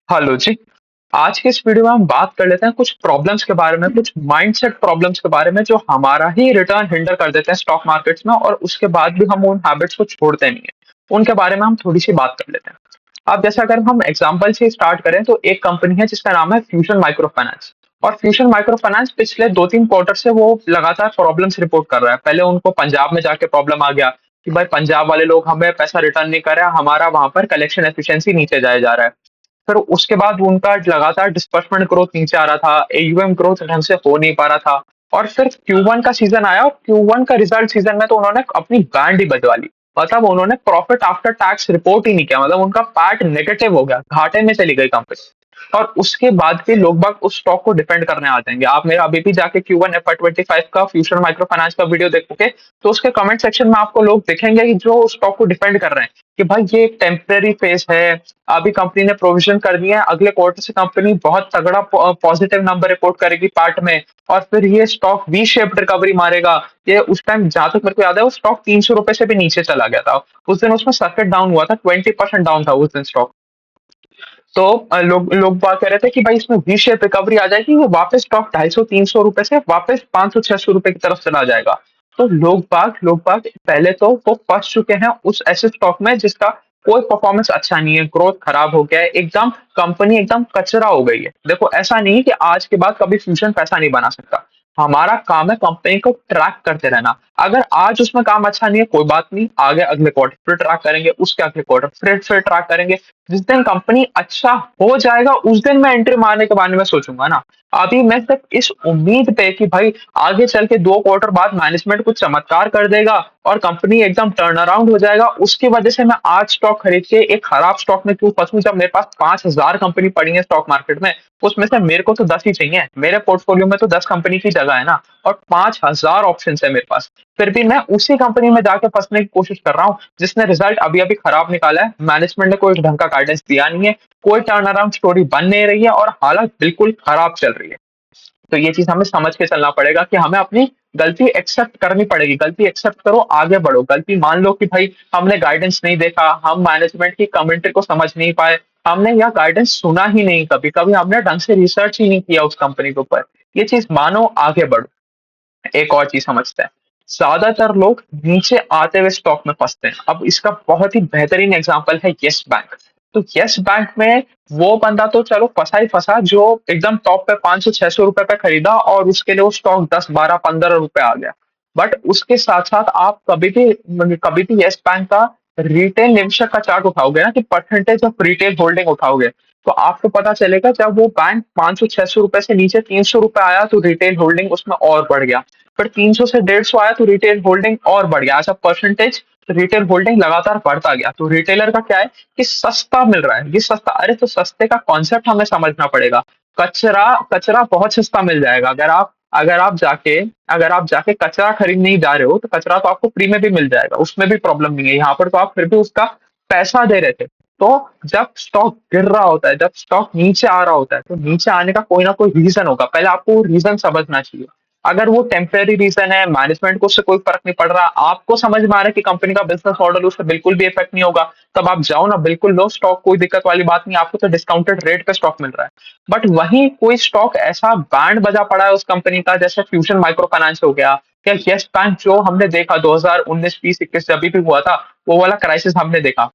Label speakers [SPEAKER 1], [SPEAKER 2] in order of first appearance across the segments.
[SPEAKER 1] Hello जी। आज के इस वीडियो में हम बात कर लेते हैं कुछ प्रॉब्लम्स के बारे में, कुछ माइंडसेट प्रॉब्लम्स के बारे में जो हमारा ही रिटर्न हिंडर कर देते हैं स्टॉक मार्केट्स में, और उसके बाद भी हम उन हैबिट्स को छोड़ते नहीं है। उनके बारे में हम थोड़ी सी बात कर लेते हैं। अब जैसे अगर हम एग्जांपल से स्टार्ट करें तो एक कंपनी है जिसका नाम है फ्यूजन माइक्रो फाइनेंस। और फ्यूजन माइक्रो फाइनेंस पिछले 2-3 क्वार्टर से वो लगातार प्रॉब्लम्स रिपोर्ट कर रहा है। पहले उनको पंजाब में जाके प्रॉब्लम आ गया कि भाई पंजाब वाले लोग हमें पैसा रिटर्न नहीं कर रहे हैं, हमारा वहां पर कलेक्शन एफिशिएंसी नीचे जाया जा रहा है। फिर उसके बाद उनका लगातार डिस्बर्समेंट ग्रोथ नीचे आ रहा था, एयूएम ग्रोथ ढंग से हो नहीं पा रहा था। और फिर Q1 का सीजन आया और Q1 का रिजल्ट सीजन में तो उन्होंने अपनी बैंड ही बजवा ली। मतलब उन्होंने प्रॉफिट आफ्टर टैक्स रिपोर्ट ही नहीं किया, मतलब उनका पैट नेगेटिव हो गया, घाटे में चली गई कंपनी। और उसके बाद भी लोग बाग उस स्टॉक को डिफेंड करने आ जाएंगे। आप मेरा अभी भी जाके Q1 FY25 का फ्यूचर माइक्रो फाइनेंस का वीडियो देखोगे तो उसके कमेंट सेक्शन में आपको लोग दिखेंगे कि जो उस स्टॉक को डिफेंड कर रहे हैं कि भाई ये एक टेम्परेरी फेज है। अभी कंपनी ने प्रोविजन कर दिया है, अगले क्वार्टर से कंपनी बहुत तगड़ा पॉजिटिव नंबर रिपोर्ट करेगी पार्ट में। और फिर ये स्टॉक वी शेप्ड रिकवरी मारेगा। ये उस टाइम जहां तक मेरे को याद है वो स्टॉक 300 रुपए से भी नीचे चला गया था। उस दिन उसमें सर्किट डाउन हुआ था, 20% डाउन था उस दिन स्टॉक। तो लोग लोग बात कर रहे थे कि भाई इसमें वी शेप रिकवरी आ जाएगी, वो वापस स्टॉक 250-300 रुपए से वापस 500-600 रुपए की तरफ चला जाएगा। तो लोग बाग पहले तो वो फंस चुके हैं उस ऐसे स्टॉक में जिसका कोई परफॉर्मेंस अच्छा नहीं है, ग्रोथ खराब हो गया है, एकदम कंपनी एकदम कचरा हो गई है। देखो ऐसा नहीं है कि आज के बाद कभी फ्यूजन पैसा नहीं बना सकता। हमारा काम है कंपनी को ट्रैक करते रहना। अगर आज उसमें काम अच्छा नहीं है कोई बात नहीं, आगे अगले क्वार्टर फिर ट्रैक करेंगे, उसके अगले क्वार्टर फिर ट्रैक करेंगे। जिस दिन कंपनी अच्छा हो जाएगा उस दिन मैं एंट्री मारने के बारे में सोचूंगा ना। अभी मैं सिर्फ इस उम्मीद पे कि भाई आगे चल के 2 क्वार्टर बाद मैनेजमेंट कुछ चमत्कार कर देगा और कंपनी एकदम टर्न अराउंड हो जाएगा, उसकी वजह से मैं आज स्टॉक खरीद के एक खराब स्टॉक में क्यों फंसूं जब मेरे पास 5,000 कंपनी पड़ी है स्टॉक मार्केट में। उसमें से मेरे को तो 10 ही चाहिए, मेरे पोर्टफोलियो में तो 10 कंपनी की जगह है ना। और 5,000 ऑप्शन है मेरे पास, फिर भी मैं उसी कंपनी में जाके फंसने की कोशिश कर रहा हूँ जिसने रिजल्ट अभी अभी खराब निकाला है। मैनेजमेंट ने कोई ढंग का गाइडेंस दिया नहीं है, कोई टर्न अराउंड स्टोरी बन नहीं रही है और हालत बिल्कुल खराब चल रही है। तो ये चीज हमें समझ के चलना पड़ेगा कि हमें अपनी गलती एक्सेप्ट करनी पड़ेगी। गलती एक्सेप्ट करो, आगे बढ़ो। गलती मान लो कि भाई हमने गाइडेंस नहीं देखा, हम मैनेजमेंट की कमेंट्री को समझ नहीं पाए, हमने यह गाइडेंस सुना ही नहीं, कभी कभी हमने ढंग से रिसर्च ही नहीं किया उस कंपनी के ऊपर। ये चीज मानो, आगे बढ़ो। एक और चीज समझते हैं, ज्यादातर लोग नीचे आते हुए स्टॉक में फंसते हैं। अब इसका बहुत ही बेहतरीन एग्जांपल है यस बैंक। तो यस बैंक में वो बंदा तो चलो फंसा ही फंसा जो एकदम टॉप पे 500-600 रुपए पे खरीदा और उसके लिए वो स्टॉक 10-12-15 रुपए आ गया। बट उसके साथ साथ आप कभी भी यस बैंक का रिटेल निवेशक का चार्ट उठाओगे ना, कि परसेंटेज ऑफ रिटेल होल्डिंग उठाओगे, तो आपको पता चलेगा जब वो बैंक 500-600 रुपए से नीचे 300 रुपए आया तो रिटेल होल्डिंग उसमें और बढ़ गया। फिर 300 से 150 आया तो रिटेल होल्डिंग और बढ़ गया। ऐसा परसेंटेज रिटेल होल्डिंग लगातार बढ़ता गया। तो रिटेलर का क्या है कि सस्ता मिल रहा है, ये सस्ता, अरे तो सस्ते का कॉन्सेप्ट हमें समझना पड़ेगा। कचरा कचरा बहुत सस्ता मिल जाएगा। अगर आप जाके कचरा खरीदने ही जा रहे हो तो कचरा तो आपको फ्री में भी मिल जाएगा, उसमें भी प्रॉब्लम नहीं है। यहाँ पर तो आप फिर भी उसका पैसा दे रहे थे। तो जब स्टॉक गिर रहा होता है, जब स्टॉक नीचे आ रहा होता है, तो नीचे आने का कोई ना कोई रीजन होगा, पहले आपको वो रीजन समझना चाहिए। अगर वो टेम्परेरी रीजन है, मैनेजमेंट को उससे कोई फर्क नहीं पड़ रहा, आपको समझ में आ रहा है कि कंपनी का बिजनेस मॉडल उससे बिल्कुल भी इफेक्ट नहीं होगा, तब आप जाओ ना, बिल्कुल लो स्टॉक, कोई दिक्कत वाली बात नहीं, आपको तो डिस्काउंटेड रेट पे स्टॉक मिल रहा है। बट वहीं कोई स्टॉक ऐसा बैंड बजा पड़ा है उस कंपनी का, जैसे फ्यूजन माइक्रो फाइनेंस हो गया या यस बैंक, जो हमने देखा 2019, 20, 21 जब भी हुआ था, वो वाला क्राइसिस हमने देखा।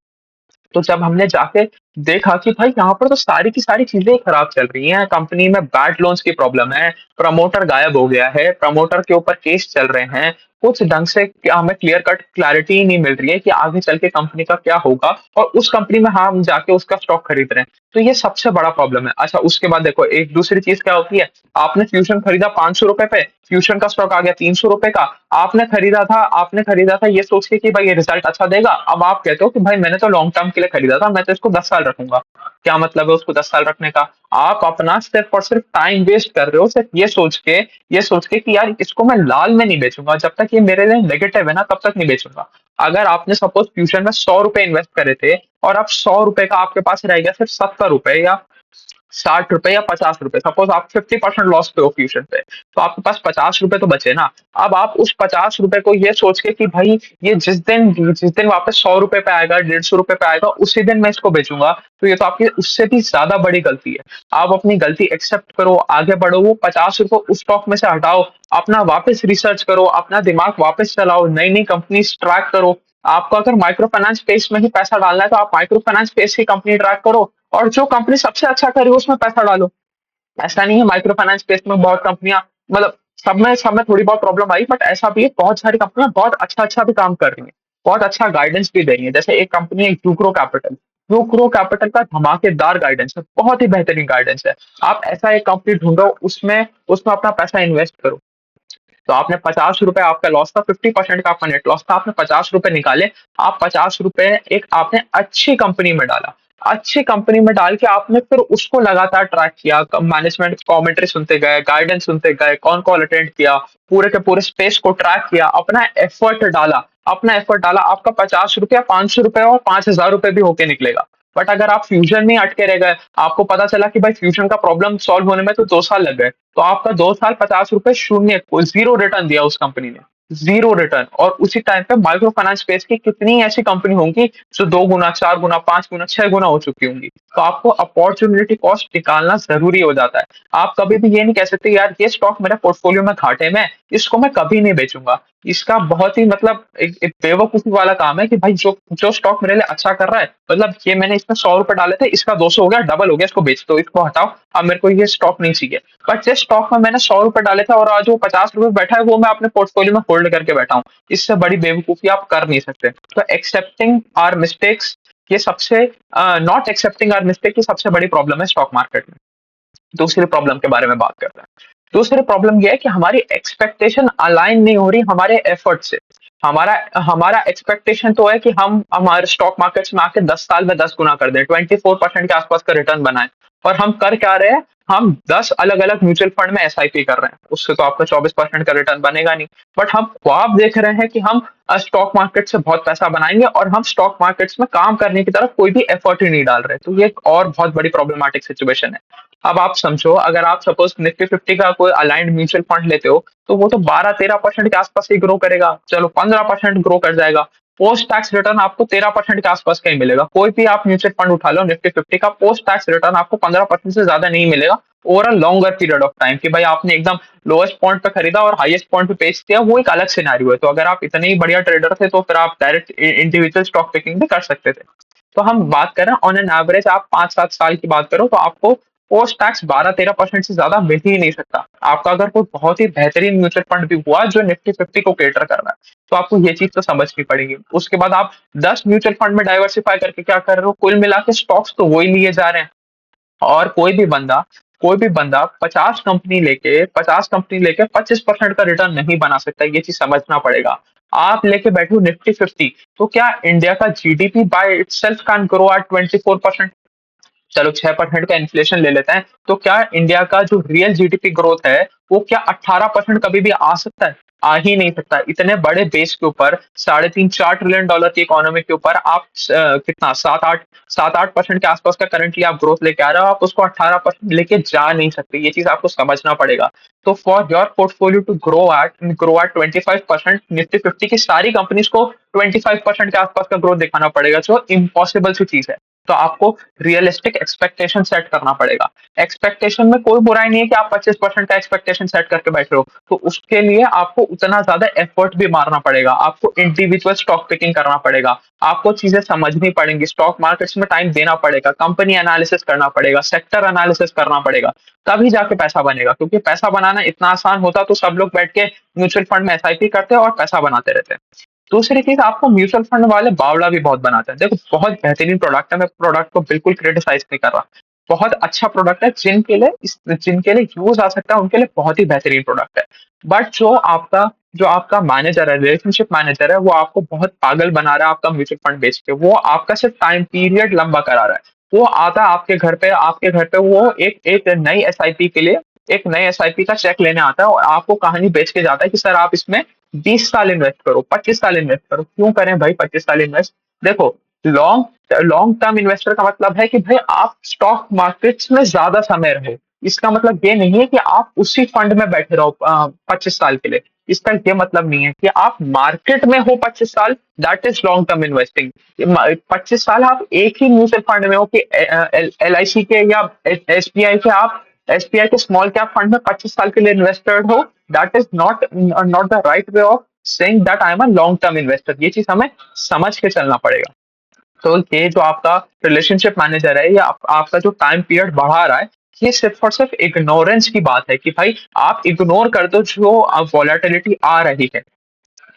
[SPEAKER 1] तो जब हमने जाके देखा कि भाई यहाँ पर तो सारी की सारी चीजें खराब चल रही हैं, कंपनी में बैड लोन्स की प्रॉब्लम है, प्रमोटर गायब हो गया है, प्रमोटर के ऊपर केस चल रहे हैं, कुछ ढंग से हमें क्लियर कट क्लैरिटी ही नहीं मिल रही है कि आगे चल के कंपनी का क्या होगा, और उस कंपनी में हम जाके उसका स्टॉक खरीद रहे हैं। तो ये सबसे बड़ा प्रॉब्लम है। अच्छा, उसके बाद देखो एक दूसरी चीज क्या होती है, आपने फ्यूजन खरीदा 500 रुपए पे, फ्यूजन का स्टॉक आ गया 300 रुपए का। आपने खरीदा था ये सोच के कि भाई ये रिजल्ट अच्छा देगा। अब आप कहते हो कि भाई मैंने तो लॉन्ग टर्म के लिए खरीदा था, मैं तो इसको 10 साल रखूंगा। क्या मतलब है उसको 10 साल रखने का? आप अपना सिर्फ और सिर्फ टाइम वेस्ट कर रहे हो, सिर्फ ये सोच के कि यार इसको मैं लाल में नहीं बेचूंगा, जब तक ये मेरे लिए नेगेटिव है ना तब तक नहीं बेचूंगा। अगर आपने सपोज फ्यूचर में 100 रुपए इन्वेस्ट करे थे और अब 100 रुपए का आपके पास रह गया सिर्फ 70 रुपए, या ₹60 या ₹50, सपोज आप 50% लॉस पे हो फ्यूचर पे, तो आपके पास ₹50 तो बचे ना। अब आप उस ₹50 को ये सोच के कि भाई ये जिस दिन वापस ₹100 पे आएगा, ₹150 पे आएगा, उसी दिन मैं इसको बेचूंगा, तो ये तो आपकी उससे भी ज्यादा बड़ी गलती है। आप अपनी गलती एक्सेप्ट करो, आगे बढ़ो, वो ₹50 उस स्टॉक में से हटाओ, अपना वापस रिसर्च करो, अपना दिमाग वापस चलाओ, नई नई कंपनीज ट्रैक करो। आपको अगर माइक्रो फाइनेंस स्पेस में ही पैसा डालना है तो आप माइक्रो फाइनेंस स्पेस की कंपनी ट्रैक करो, और जो कंपनी सबसे अच्छा करे उसमें पैसा डालो। ऐसा नहीं है माइक्रो फाइनेंस स्पेस में बहुत कंपनियां, मतलब सब में थोड़ी बहुत प्रॉब्लम आई, बट ऐसा भी है बहुत सारी कंपनियां बहुत अच्छा अच्छा भी काम कर रही हैं, बहुत अच्छा गाइडेंस भी दे रही है। जैसे एक कंपनी है यूक्रो कैपिटल, यूक्रो कैपिटल का धमाकेदार गाइडेंस है, बहुत ही बेहतरीन गाइडेंस है। आप ऐसा एक कंपनी ढूंढो, उसमें उसमें अपना पैसा इन्वेस्ट करो। तो आपने ₹50 आपका लॉस था, 50% का आपका नेट लॉस था, आपने ₹50 निकाले, आप ₹50 एक आपने अच्छी कंपनी में डाला। अच्छी कंपनी में डाल के आपने फिर उसको लगातार ट्रैक किया, मैनेजमेंट कमेंट्री सुनते गए, गाइडेंस सुनते गए, कौन कॉल अटेंड किया, पूरे के पूरे स्पेस को ट्रैक किया, अपना एफर्ट डाला, आपका ₹50 या ₹500 और ₹5000 भी होके निकलेगा। बट अगर आप फ्यूजन में ही अटके रह गए, आपको पता चला कि भाई फ्यूजन का प्रॉब्लम सॉल्व होने में तो 2 साल लग गए, तो आपका 2 साल ₹50 शून्य, जीरो रिटर्न दिया उस कंपनी ने, जीरो रिटर्न। और उसी टाइम पे माइक्रो फाइनेंस स्पेस की कितनी ऐसी कंपनी होंगी जो 2 गुना, 4 गुना, 5 गुना, 6 गुना हो चुकी होंगी। तो आपको अपॉर्चुनिटी कॉस्ट निकालना जरूरी हो जाता है। आप कभी भी ये नहीं कह सकते यार ये स्टॉक मेरे पोर्टफोलियो में घाटे में है, इसको मैं कभी नहीं बेचूंगा। इसका बहुत ही मतलब एक बेवकूफी वाला काम है कि भाई जो जो स्टॉक मेरे लिए अच्छा कर रहा है, मतलब ये मैंने इसमें ₹100 डाले थे, इसका 200 हो गया, डबल हो गया, इसको बेच दो, इसको हटाओ, अब मेरे को ये स्टॉक नहीं चाहिए। बट जिस स्टॉक में मैंने ₹100 डाले थे और आज वो ₹50 बैठा है, वो मैं अपने पोर्टफोलियो में होल्ड करके बैठा हूँ। इससे बड़ी बेवकूफी आप कर नहीं सकते। तो एक्सेप्टिंग आर मिस्टेक्स, ये सबसे नॉट एक्सेप्टिंग आर मिस्टेक की सबसे बड़ी प्रॉब्लम है स्टॉक मार्केट में। दूसरी प्रॉब्लम के बारे में बात करते हैं। दूसरी प्रॉब्लम ये है कि हमारी एक्सपेक्टेशन अलाइन नहीं हो रही हमारे एफर्ट से। हमारा हमारा एक्सपेक्टेशन तो है कि हम हमारे स्टॉक मार्केट्स में आके 10 साल में 10 गुना कर दें, 24% के आसपास का रिटर्न बनाए। और हम कर क्या रहे हैं, हम 10 अलग अलग म्यूचुअल फंड में एसआईपी कर रहे हैं, उससे तो आपका 24% का रिटर्न बनेगा नहीं। बट हम ख्वाब देख रहे हैं कि हम स्टॉक मार्केट से बहुत पैसा बनाएंगे, और हम स्टॉक मार्केट्स में काम करने की तरफ कोई भी एफर्ट ही नहीं डाल रहे। तो ये एक और बहुत बड़ी प्रॉब्लमेटिक सिचुएशन है। अब आप समझो, अगर आप सपोज निफ्टी 50 का कोई अलाइंड म्यूचुअल फंड लेते हो, तो वो तो 12-13% के आसपास ही ग्रो करेगा, चलो 15% ग्रो कर जाएगा। पोस्ट टैक्स रिटर्न आपको 13% के आसपास का ही मिलेगा। कोई भी आप म्यूचुअल फंड उठा लो निफ्टी 50 का, पोस्ट टैक्स रिटर्न आपको 15% से ज्यादा नहीं मिलेगा over a longer period of time. कि भाई आपने एकदम लोएस्ट पॉइंट पे खरीदा और हाईएस्ट पॉइंट पे बेच दिया, वो एक अलग सिनेरियो है। तो अगर आप इतने ही बढ़िया ट्रेडर थे तो फिर आप डायरेक्ट इंडिविजुअल स्टॉक पिकिंग भी कर सकते थे। तो हम बात करें ऑन एन एवरेज, आप 5-7 साल की बात करो तो आपको पोस्ट टैक्स 12-13% से ज्यादा मिल ही नहीं सकता। आपका अगर कोई बहुत ही बेहतरीन म्यूचुअल फंड भी हुआ जो निफ्टी 50 को केटर कर रहा है, तो आपको ये चीज तो समझनी पड़ेगी। उसके बाद आप 10 म्यूचुअल फंड में डाइवर्सिफाई करके क्या कर रहे हो, कुल मिला के स्टॉक्स तो वही लिए जा रहे हैं। और कोई भी बंदा 50 कंपनी लेके 25% का रिटर्न नहीं बना सकता, ये चीज समझना पड़ेगा। आप लेके बैठो निफ्टी 50, तो क्या इंडिया का GDP by itself can grow at 24%? चलो 6% का इन्फ्लेशन ले लेते हैं, तो क्या इंडिया का जो रियल जीडीपी ग्रोथ है वो क्या 18% कभी भी आ सकता है? आ ही नहीं सकता। इतने बड़े बेस के ऊपर, 3.5-4 ट्रिलियन डॉलर की इकोनॉमी के ऊपर आप कितना 7-8% के आसपास का करंटली आप ग्रोथ लेके आ रहे हो, आप उसको 18% लेके जा नहीं सकते। ये चीज आपको समझना पड़ेगा। तो for your portfolio to grow at 25%, Nifty 50 की सारी कंपनीज को 25% के आसपास का ग्रोथ दिखाना पड़ेगा, जो इम्पॉसिबल सी चीज है। तो आपको रियलिस्टिक एक्सपेक्टेशन सेट करना पड़ेगा। एक्सपेक्टेशन में कोई बुराई नहीं है कि आप 25% का एक्सपेक्टेशन सेट करके बैठे हो, तो उसके लिए आपको उतना ज्यादा एफर्ट भी मारना पड़ेगा, आपको इंडिविजुअल स्टॉक पिकिंग करना पड़ेगा, आपको चीजें समझनी पड़ेंगी, स्टॉक मार्केट्स में टाइम देना पड़ेगा, कंपनी एनालिसिस करना पड़ेगा, सेक्टर एनालिसिस करना पड़ेगा, तभी जाके पैसा बनेगा। क्योंकि पैसा बनाना इतना आसान होता तो सब लोग बैठ के म्यूचुअल फंड में एसआईपी करते और पैसा बनाते रहते। दूसरी चीज, आपको म्यूचुअल फंड वाले बावला भी बहुत बनाते हैं। देखो बहुत बेहतरीन प्रोडक्ट है, मैं प्रोडक्ट को बिल्कुल क्रिटिसाइज नहीं कर रहा, बहुत अच्छा प्रोडक्ट है। जिनके लिए यूज आ सकता है उनके लिए बहुत ही बेहतरीन प्रोडक्ट है। बट जो आपका मैनेजर है, रिलेशनशिप मैनेजर है, वो आपको बहुत पागल बना रहा है आपका म्यूचुअल फंड बेच के। वो आपका सिर्फ टाइम पीरियड लंबा करा रहा है। वो आता है आपके घर पे वो एक नई एसआईपी के लिए, एक नए एसआईपी का चेक लेने आता है और आपको कहानी बेच के जाता है कि सर आप इसमें 20 साल इन्वेस्ट करो, 25 साल इन्वेस्ट करो। क्यों करें भाई 25 साल इन्वेस्ट? देखो लॉन्ग लॉन्ग टर्म इन्वेस्टर का मतलब है कि भाई आप स्टॉक मार्केट्स में ज्यादा समय रहो। इसका मतलब ये नहीं है कि आप उसी फंड में बैठे रहो 25 साल के लिए। इसका ये मतलब नहीं है कि आप मार्केट में हो 25 साल, that is long term investing. 25 साल आप एक ही म्यूचुअल फंड में हो कि एल आई सी के या एस बी आई के, आप एस बी आई के स्मॉल कैप फंड में 25 साल के लिए इन्वेस्टेड हो। That is not the right way of saying that I am a long term investor. ये चीज हमें समझ के चलना पड़ेगा। तो ये जो आपका रिलेशनशिप मैनेजर है या आपका जो टाइम पीरियड बढ़ा रहा है, ये सिर्फ और सिर्फ इग्नोरेंस की बात है कि भाई आप इग्नोर कर दो जो वॉलेटिलिटी आ रही है।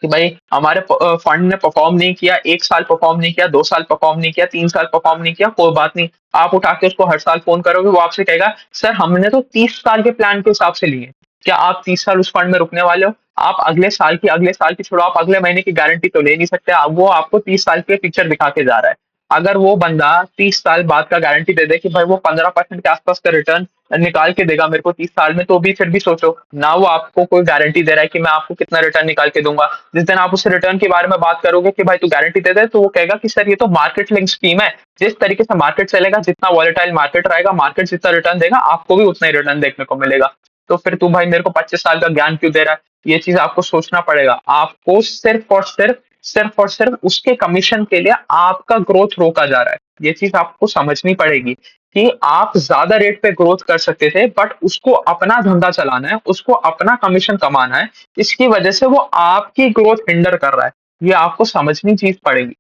[SPEAKER 1] कि भाई हमारे फंड ने परफॉर्म नहीं किया, 1 साल परफॉर्म नहीं किया, 2 साल परफॉर्म नहीं किया, 3 साल परफॉर्म नहीं किया, कोई बात नहीं। आप उठा के उसको हर साल फोन करोगे, वो आपसे कहेगा सर हमने तो 30 साल के प्लान के हिसाब से लिए। क्या आप 30 साल उस फंड में रुकने वाले हो? आप अगले साल की छोड़ो, आप अगले महीने की गारंटी तो ले नहीं सकते। वो आपको 30 साल के पिक्चर दिखा के जा रहा है। अगर वो बंदा 30 साल बाद का गारंटी दे दे कि भाई वो 15% के आसपास का रिटर्न निकाल के देगा मेरे को 30 साल में, तो भी फिर भी सोचो ना, वो आपको कोई गारंटी दे रहा है कि मैं आपको कितना रिटर्न निकाल के दूंगा। जिस दिन आप उससे रिटर्न के बारे में बात करोगे कि भाई तू गारंटी दे दे, तो वो कहेगा कि सर ये तो मार्केट लिंक स्कीम है। जिस तरीके से मार्केट चलेगा, जितना वॉलेटाइल मार्केट रहेगा, मार्केट जितना रिटर्न देगा आपको भी उतना ही रिटर्न देखने को मिलेगा। तो फिर तू भाई मेरे को 25 साल का ज्ञान क्यों दे रहा है? ये चीज आपको सोचना पड़ेगा। आपको सिर्फ और सिर्फ उसके कमीशन के लिए आपका ग्रोथ रोका जा रहा है। ये चीज आपको समझनी पड़ेगी कि आप ज्यादा रेट पे ग्रोथ कर सकते थे, बट उसको अपना धंधा चलाना है, उसको अपना कमीशन कमाना है। इसकी वजह से वो आपकी ग्रोथ हिंडर कर रहा है। ये आपको समझनी चीज पड़ेगी।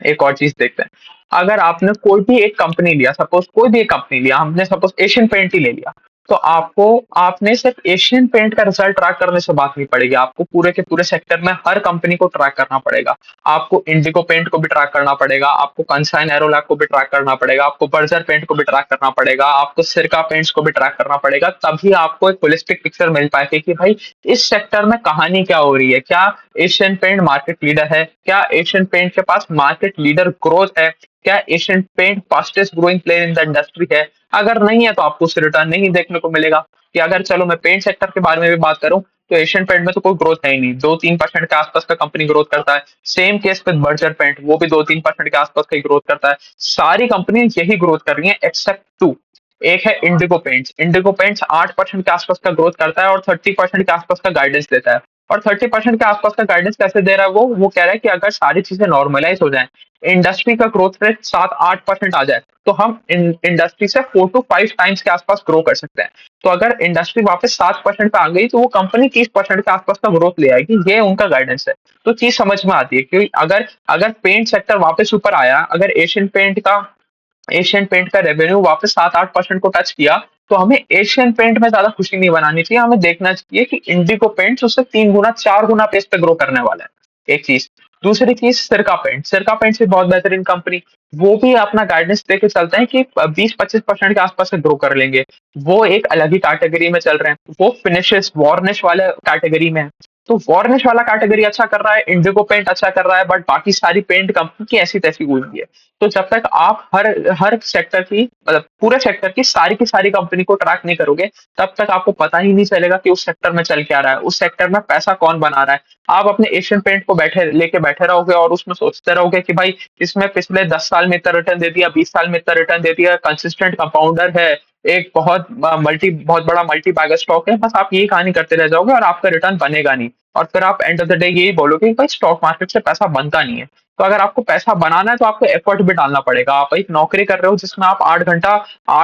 [SPEAKER 1] एक और चीज देखते हैं। अगर आपने कोई भी एक कंपनी लिया, सपोज कोई भी एक कंपनी लिया, हमने सपोज एशियन पेंट ही ले लिया। तो आपको आपने सिर्फ एशियन पेंट का रिजल्ट ट्रैक करने से बात नहीं पड़ेगी, आपको पूरे के पूरे सेक्टर में हर कंपनी को ट्रैक करना पड़ेगा। आपको इंडिगो पेंट को भी ट्रैक करना पड़ेगा, आपको कंसाइन एरोलैक को भी ट्रैक करना पड़ेगा, आपको बर्जर पेंट को भी ट्रैक करना पड़ेगा, आपको सिरका पेंट्स को भी ट्रैक करना पड़ेगा। तभी आपको एक होलिस्टिक पिक्चर मिल पाएगी कि भाई इस सेक्टर में कहानी क्या हो रही है। क्या एशियन पेंट मार्केट लीडर है? क्या एशियन पेंट के पास मार्केट लीडर ग्रोथ है? क्या Asian paint fastest growing player in the industry है? अगर नहीं है तो आपको उसे रिटर्न नहीं देखने को मिलेगा। कि अगर चलो मैं पेंट सेक्टर के बारे में भी बात करूं, तो एशियन पेंट में तो कोई ग्रोथ है ही नहीं, 2-3% के आसपास का कंपनी ग्रोथ करता है। Same case with Berger paint, वो भी 2-3% के आसपास का ही ग्रोथ करता है। सारी कंपनी यही ग्रोथ कर रही है एक्सेप्ट टू। एक है इंडिगो पेंट्स। इंडिगो पेंट्स 8% के आसपास का ग्रोथ करता है और 30% के आसपास का गाइडेंस देता है। और 30% के आसपास का गाइडेंस कैसे दे रहा है? वो कह रहा है कि अगर सारी चीजें नॉर्मलाइज हो जाएं, इंडस्ट्री का ग्रोथ रेट 7-8% आ जाए, तो हम इंडस्ट्री से 4 to 5 टाइम्स के आसपास ग्रो कर सकते हैं। तो अगर इंडस्ट्री वापस 7% पे आ गई, तो वो कंपनी 30% के आसपास का ग्रोथ ले आएगी। ये उनका गाइडेंस है। तो चीज समझ में आती है कि अगर अगर पेंट सेक्टर वापस ऊपर आया, अगर एशियन पेंट का रेवेन्यू वापस 7-8% को टच किया, तो हमें एशियन पेंट में ज्यादा खुशी नहीं बनानी चाहिए। हमें देखना चाहिए कि इंडिगो पेंट्स उससे 3 गुना 4 गुना पेस पे ग्रो करने वाला है। एक चीज। दूसरी चीज, सिरका पेंट से बहुत बेहतरीन कंपनी। वो भी अपना गाइडेंस देके चलते हैं कि 20-25% के आसपास से ग्रो कर लेंगे। वो एक अलग ही कैटेगरी में चल रहे हैं, वो फिनिशेस वॉर्निश वाले कैटेगरी में है। तो वॉर्निश वाला कैटेगरी अच्छा कर रहा है, इंडिगो पेंट अच्छा कर रहा है, बट बाकी सारी पेंट कंपनी की ऐसी तैसी हुई है। तो जब तक आप हर हर सेक्टर की, मतलब पूरे सेक्टर की सारी कंपनी को ट्रैक नहीं करोगे, तब तक आपको पता ही नहीं चलेगा कि उस सेक्टर में चल क्या रहा है, उस सेक्टर में पैसा कौन बना रहा है। आप अपने एशियन पेंट को बैठे रहोगे और उसमें सोचते रहोगे कि भाई इसमें पिछले 10 साल में इतना रिटर्न दे दिया, 20 साल में इतना रिटर्न दे दिया, कंसिस्टेंट कंपाउंडर है, एक बहुत बड़ा मल्टी बैगर स्टॉक है। बस आप यही कहानी करते रह जाओगे और आपका रिटर्न बनेगा नहीं। और फिर आप एंड ऑफ द डे यही बोलोगे कि भाई स्टॉक मार्केट से पैसा बनता नहीं है। तो अगर आपको पैसा बनाना है, तो आपको एफर्ट भी डालना पड़ेगा। आप एक नौकरी कर रहे हो जिसमें आप 8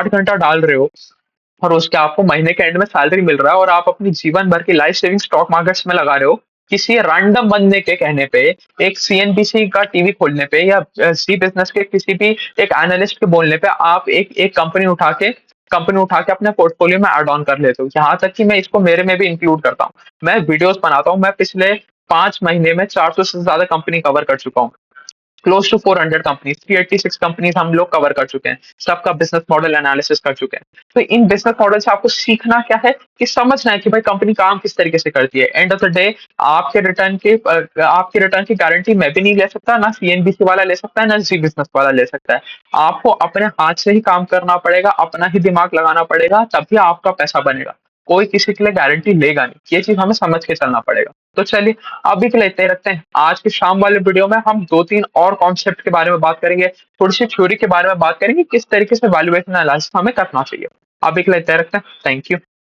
[SPEAKER 1] घंटा डाल रहे हो, और उसके आपको महीने के एंड में सैलरी मिल रहा है, और आप अपनी जीवन भर की लाइफ सेविंग स्टॉक मार्केट्स में लगा रहे हो। किसी रैंडम बंदे के कहने पे, एक सीएनबीसी का टीवी खोलने पे, या सी बिजनेस के किसी भी एक एनालिस्ट के बोलने पे, आप एक एक कंपनी उठा के अपने पोर्टफोलियो में ऐड ऑन कर लेते हो। यहाँ तक कि मैं इसको मेरे में भी इंक्लूड करता हूँ। मैं वीडियोस बनाता हूँ, मैं पिछले 5 महीने में 400 से ज्यादा कंपनी कवर कर चुका हूँ। क्लोज टू 400 कंपनीज, 386 कंपनीज हम लोग कवर कर चुके हैं। सबका बिजनेस मॉडल एनालिसिस कर चुके हैं। तो इन बिजनेस मॉडल से आपको सीखना क्या है? कि समझना है कि भाई कंपनी काम किस तरीके से करती है। एंड ऑफ द डे आपके रिटर्न की गारंटी मैं भी नहीं ले सकता, ना सीएनबीसी वाला ले सकता है, ना जी बिजनेस वाला ले सकता है। आपको अपने हाथ से ही काम करना पड़ेगा, अपना ही दिमाग लगाना पड़ेगा, तभी आपका पैसा बनेगा। कोई किसी के लिए गारंटी लेगा नहीं। ये चीज़ हमें समझ के चलना पड़ेगा। तो चलिए, अभी के लिए इतना ही रखते हैं। आज के शाम वाले वीडियो में हम 2-3 और कॉन्सेप्ट के बारे में बात करेंगे, थोड़ी-सी थ्योरी के बारे में बात करेंगे, किस तरीके से वैल्यूएशन एनालिसिस हमें करना चाहिए। अभी के लिए इतना ही रखते हैं। Thank you.